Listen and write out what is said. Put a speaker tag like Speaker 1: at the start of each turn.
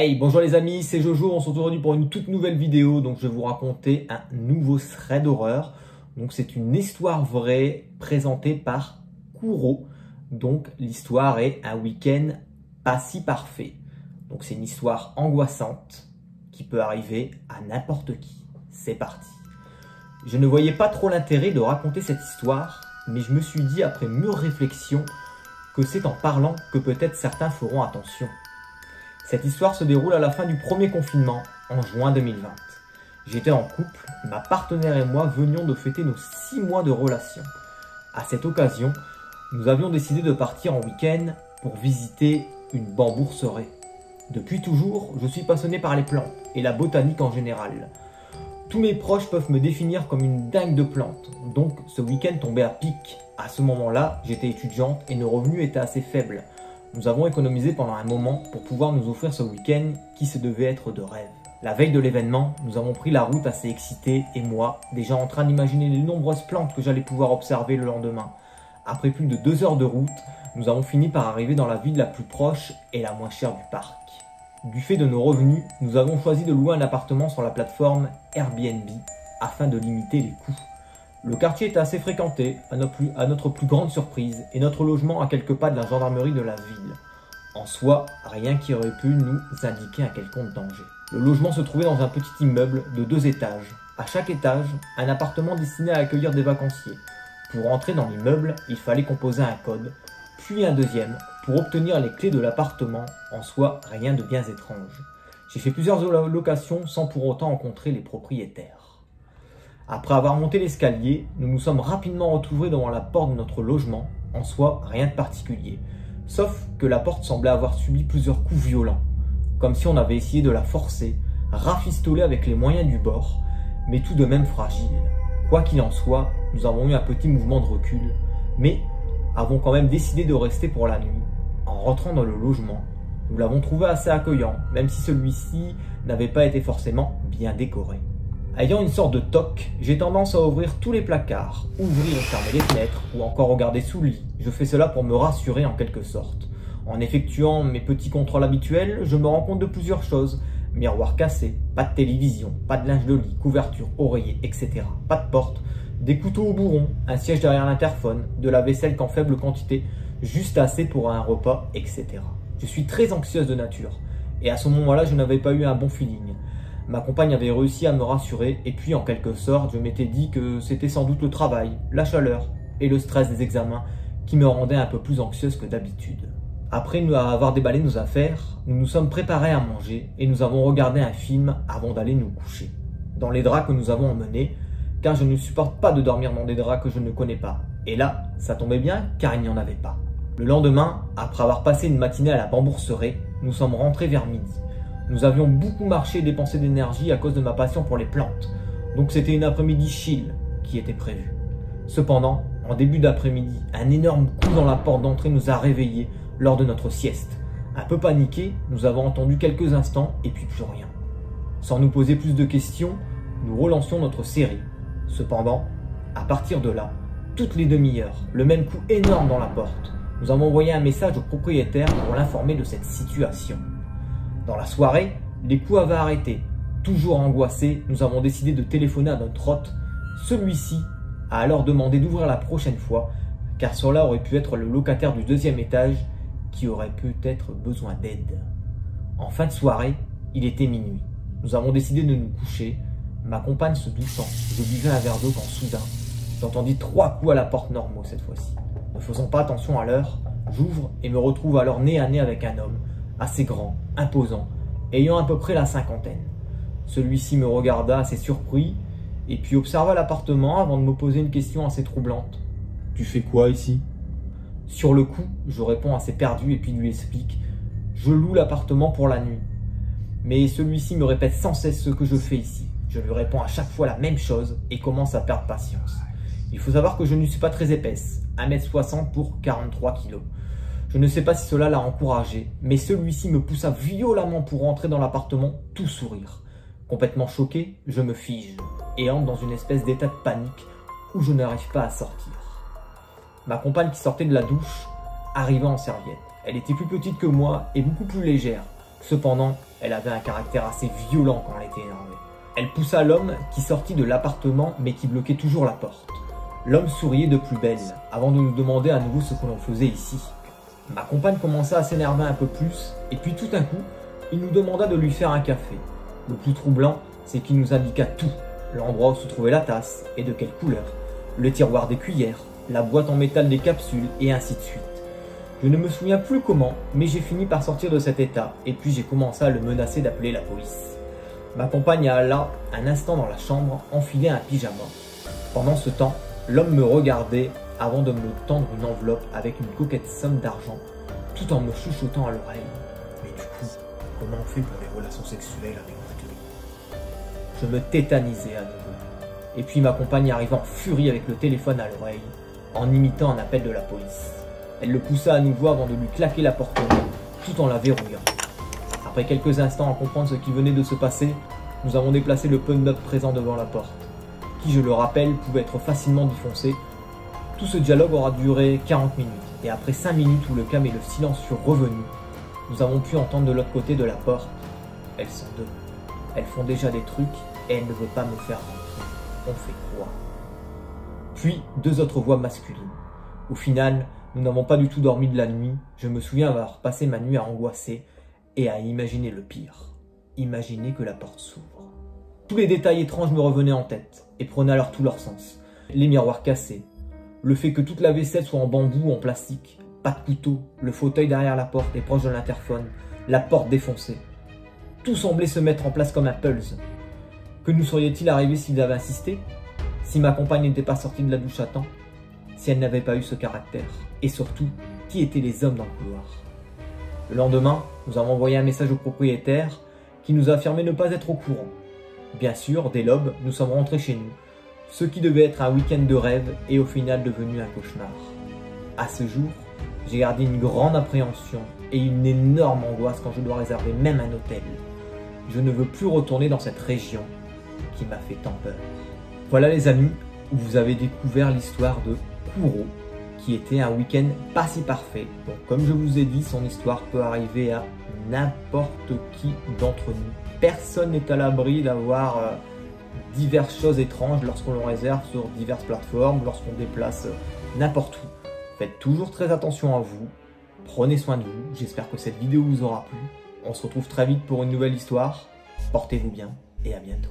Speaker 1: Hey, bonjour les amis, c'est Jojo, on se retrouve aujourd'hui pour une toute nouvelle vidéo. Donc je vais vous raconter un nouveau thread d'horreur. Donc c'est une histoire vraie présentée par Kuro. Donc l'histoire est un week-end pas si parfait. Donc c'est une histoire angoissante qui peut arriver à n'importe qui. C'est parti. Je ne voyais pas trop l'intérêt de raconter cette histoire, mais je me suis dit après mûre réflexion que c'est en parlant que peut-être certains feront attention. Cette histoire se déroule à la fin du premier confinement, en juin 2020. J'étais en couple, ma partenaire et moi venions de fêter nos 6 mois de relation. À cette occasion, nous avions décidé de partir en week-end pour visiter une bambourserie. Depuis toujours, je suis passionné par les plantes et la botanique en général. Tous mes proches peuvent me définir comme une dingue de plantes, donc ce week-end tombait à pic. À ce moment-là, j'étais étudiante et nos revenus étaient assez faibles. Nous avons économisé pendant un moment pour pouvoir nous offrir ce week-end qui se devait être de rêve. La veille de l'événement, nous avons pris la route assez excités et moi, déjà en train d'imaginer les nombreuses plantes que j'allais pouvoir observer le lendemain. Après plus de 2 heures de route, nous avons fini par arriver dans la ville la plus proche et la moins chère du parc. Du fait de nos revenus, nous avons choisi de louer un appartement sur la plateforme Airbnb afin de limiter les coûts. Le quartier était assez fréquenté, à notre plus grande surprise, et notre logement à quelques pas de la gendarmerie de la ville. En soi, rien qui aurait pu nous indiquer un quelconque danger. Le logement se trouvait dans un petit immeuble de 2 étages. À chaque étage, un appartement destiné à accueillir des vacanciers. Pour entrer dans l'immeuble, il fallait composer un code, puis un deuxième, pour obtenir les clés de l'appartement. En soi, rien de bien étrange. J'ai fait plusieurs locations sans pour autant rencontrer les propriétaires. Après avoir monté l'escalier, nous nous sommes rapidement retrouvés devant la porte de notre logement. En soi, rien de particulier. Sauf que la porte semblait avoir subi plusieurs coups violents. Comme si on avait essayé de la forcer, rafistolée avec les moyens du bord, mais tout de même fragile. Quoi qu'il en soit, nous avons eu un petit mouvement de recul, mais avons quand même décidé de rester pour la nuit. En rentrant dans le logement, nous l'avons trouvé assez accueillant, même si celui-ci n'avait pas été forcément bien décoré. Ayant une sorte de toc, j'ai tendance à ouvrir tous les placards, ouvrir et fermer les fenêtres ou encore regarder sous le lit. Je fais cela pour me rassurer en quelque sorte. En effectuant mes petits contrôles habituels, je me rends compte de plusieurs choses. Miroir cassé, pas de télévision, pas de linge de lit, couverture, oreiller, etc. Pas de porte, des couteaux au bourron, un siège derrière l'interphone, de la vaisselle qu'en faible quantité, juste assez pour un repas, etc. Je suis très anxieuse de nature et à ce moment-là, je n'avais pas eu un bon feeling. Ma compagne avait réussi à me rassurer et puis en quelque sorte, je m'étais dit que c'était sans doute le travail, la chaleur et le stress des examens qui me rendaient un peu plus anxieuse que d'habitude. Après nous avoir déballé nos affaires, nous nous sommes préparés à manger et nous avons regardé un film avant d'aller nous coucher. Dans les draps que nous avons emmenés, car je ne supporte pas de dormir dans des draps que je ne connais pas. Et là, ça tombait bien car il n'y en avait pas. Le lendemain, après avoir passé une matinée à la bambourserie, nous sommes rentrés vers midi. Nous avions beaucoup marché et dépensé d'énergie à cause de ma passion pour les plantes. Donc c'était une après-midi chill qui était prévue. Cependant, en début d'après-midi, un énorme coup dans la porte d'entrée nous a réveillés lors de notre sieste. Un peu paniqués, nous avons entendu quelques instants et puis plus rien. Sans nous poser plus de questions, nous relancions notre série. Cependant, à partir de là, toutes les demi-heures, le même coup énorme dans la porte. Nous avons envoyé un message au propriétaire pour l'informer de cette situation. Dans la soirée, les coups avaient arrêté. Toujours angoissés, nous avons décidé de téléphoner à notre hôte. Celui-ci a alors demandé d'ouvrir la prochaine fois, car cela aurait pu être le locataire du 2e étage qui aurait peut-être besoin d'aide. En fin de soirée, il était minuit. Nous avons décidé de nous coucher. Ma compagne se douchant, je buvais un verre d'eau quand soudain, j'entendis 3 coups à la porte normaux cette fois-ci. Ne faisant pas attention à l'heure, j'ouvre et me retrouve alors nez à nez avec un homme, assez grand, imposant, ayant à peu près la cinquantaine. Celui-ci me regarda assez surpris et puis observa l'appartement avant de me poser une question assez troublante. « Tu fais quoi ici ?» Sur le coup, je réponds assez perdu et puis lui explique « Je loue l'appartement pour la nuit. » Mais celui-ci me répète sans cesse ce que je fais ici. Je lui réponds à chaque fois la même chose et commence à perdre patience. Il faut savoir que je ne suis pas très épaisse, 1m60 pour 43 kg. Je ne sais pas si cela l'a encouragé, mais celui-ci me poussa violemment pour rentrer dans l'appartement, tout sourire. Complètement choqué, je me fige et entre dans une espèce d'état de panique où je n'arrive pas à sortir. Ma compagne qui sortait de la douche arriva en serviette. Elle était plus petite que moi et beaucoup plus légère. Cependant, elle avait un caractère assez violent quand elle était énervée. Elle poussa l'homme qui sortit de l'appartement mais qui bloquait toujours la porte. L'homme souriait de plus belle avant de nous demander à nouveau ce que l'on faisait ici. Ma compagne commença à s'énerver un peu plus et puis tout d'un coup, il nous demanda de lui faire un café. Le plus troublant, c'est qu'il nous indiqua tout, l'endroit où se trouvait la tasse et de quelle couleur, le tiroir des cuillères, la boîte en métal des capsules et ainsi de suite. Je ne me souviens plus comment, mais j'ai fini par sortir de cet état et puis j'ai commencé à le menacer d'appeler la police. Ma compagne alla un instant dans la chambre, enfiler un pyjama. Pendant ce temps, l'homme me regardait avant de me tendre une enveloppe avec une coquette somme d'argent, tout en me chuchotant à l'oreille. Mais du coup, comment on fait pour les relations sexuelles avec votre clé? Je me tétanisais à nouveau. Et puis ma compagne arriva en furie avec le téléphone à l'oreille, en imitant un appel de la police. Elle le poussa à nouveau avant de lui claquer la porte au nez, tout en la verrouillant. Après quelques instants à comprendre ce qui venait de se passer, nous avons déplacé le pun-up présent devant la porte, qui, je le rappelle, pouvait être facilement défoncé. Tout ce dialogue aura duré 40 minutes, et après 5 minutes où le calme et le silence furent revenus, nous avons pu entendre de l'autre côté de la porte « Elles sont deux. Elles font déjà des trucs et elles ne veulent pas me faire rentrer. On fait quoi ?» Puis 2 autres voix masculines. Au final, nous n'avons pas du tout dormi de la nuit. Je me souviens avoir passé ma nuit à angoisser et à imaginer le pire. Imaginer que la porte s'ouvre. Tous les détails étranges me revenaient en tête et prenaient alors tout leur sens. Les miroirs cassés, le fait que toute la vaisselle soit en bambou ou en plastique, pas de couteau, le fauteuil derrière la porte et proche de l'interphone, la porte défoncée. Tout semblait se mettre en place comme un puzzle. Que nous serait-il arrivé s'ils avaient insisté? Si ma compagne n'était pas sortie de la douche à temps? Si elle n'avait pas eu ce caractère? Et surtout, qui étaient les hommes dans le couloir? Le lendemain, nous avons envoyé un message au propriétaire qui nous a affirmé ne pas être au courant. Bien sûr, dès l'aube, nous sommes rentrés chez nous. Ce qui devait être un week-end de rêve est au final devenu un cauchemar. À ce jour, j'ai gardé une grande appréhension et une énorme angoisse quand je dois réserver même un hôtel. Je ne veux plus retourner dans cette région qui m'a fait tant peur. Voilà les amis, où vous avez découvert l'histoire de Kuro, qui était un week-end pas si parfait. Donc comme je vous ai dit, son histoire peut arriver à n'importe qui d'entre nous. Personne n'est à l'abri d'avoir diverses choses étranges lorsqu'on le réserve sur diverses plateformes, lorsqu'on déplace n'importe où. Faites toujours très attention à vous, prenez soin de vous, j'espère que cette vidéo vous aura plu. On se retrouve très vite pour une nouvelle histoire, portez-vous bien et à bientôt.